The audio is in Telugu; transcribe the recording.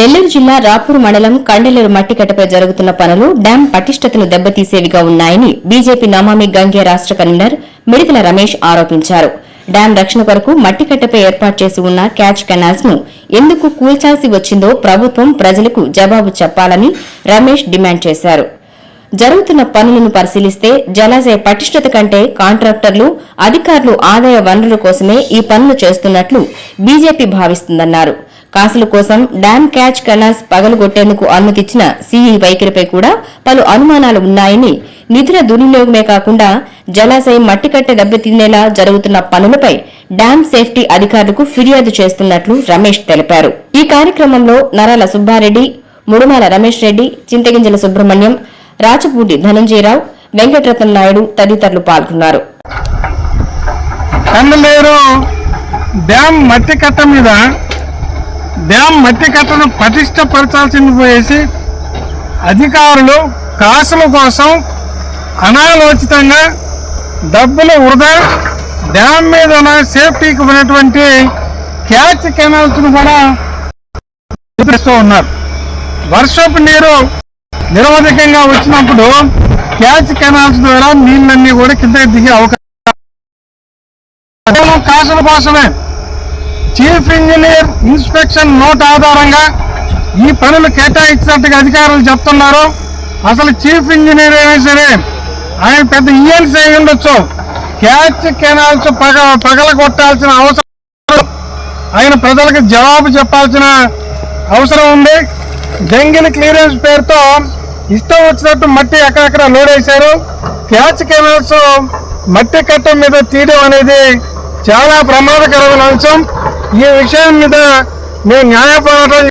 నెల్లూరు జిల్లా రాపూర్ మండలం కండలేరు మట్టికట్టపై జరుగుతున్న పనులు డ్యాం పటిష్టతను దెబ్బతీసేవిగా ఉన్నాయని బీజేపీ నమామి గంగే రాష్ట కన్వీనర్ మిడితల రమేష్ ఆరోపించారు. డ్యాం రక్షణ కొరకు మట్టికట్టపై ఏర్పాటు చేసి ఉన్న క్యాచ్ కెనాల్స్ ను ఎందుకు కూల్చాల్సి వచ్చిందో ప్రభుత్వం ప్రజలకు జవాబు చెప్పాలని రమేష్ డిమాండ్ చేశారు. జరుగుతున్న పనులను పరిశీలిస్తే జలాశయ పటిష్టత కంటే కాంట్రాక్టర్లు, అధికారులు ఆదాయ వనరుల కోసమే ఈ పనులు చేస్తున్నట్లు బీజేపీ భావిస్తుందన్నారు. కాసుల కోసం డ్యాం క్యాచ్ కెనాల్స్ పగలగొట్టేందుకు అనుమతిచ్చిన సీఈ వైఖరిపై కూడా పలు అనుమానాలు ఉన్నాయని, నిధుల దుర్వినియోగమే కాకుండా జలాశయం మట్టికట్టె దెబ్బతినేలా జరుగుతున్న పనులపై డ్యాం సేఫ్టీ అధికారులకు ఫిర్యాదు చేస్తున్నట్లు రమేష్ తెలిపారు. ఈ కార్యక్రమంలో నరాల సుబ్బారెడ్డి, ముడుమాల రమేష్ రెడ్డి, చింతగింజల సుబ్రహ్మణ్యం, రాచపూడి ధనంజయరావు, వెంకటరత్నం నాయుడు తదితరులు పాల్గొన్నారు. డ్యాం మట్టి కట్టను పటిష్టపరచాల్సింది పోయేసి అధికారులు కాసుల కోసం అనాలోచితంగా డబ్బులు వృధా, డ్యాం మీద సేఫ్టీకి ఉన్నటువంటి క్యాచ్ కెనాల్స్ ను కూడా చూపిస్తూ ఉన్నారు. వర్షపు నీరు నిరవధికంగా వచ్చినప్పుడు క్యాచ్ కెనాల్స్ ద్వారా నీళ్ళన్నీ కూడా కిందకి దిగే అవకాశం కాసుల కోసమే చీఫ్ ఇంజనీర్ ఇన్స్పెక్షన్ నోట్ ఆధారంగా ఈ పనులు కేటాయించినట్టుగా అధికారులు చెప్తున్నారు. అసలు చీఫ్ ఇంజనీర్ అయినా సరే ఆయన పెద్ద ఈఎన్సీ అయి ఉండొచ్చు. క్యాచ్ కెనాల్స్ పగలగొట్టాల్సిన అవసరం, ఆయన ప్రజలకు జవాబు చెప్పాల్సిన అవసరం ఉంది. జంగిల్ క్లియరెన్స్ పేరుతో ఇష్టం వచ్చినట్టు మట్టి ఎక్కడెక్కడ లోడ్ వేశారు. క్యాచ్ కెనాల్స్ మట్టి కట్ట మీద తీయడం అనేది చాలా ప్రమాదకరమైన అంశం. ఈ విషయం మీద మేము న్యాయ పోరాటం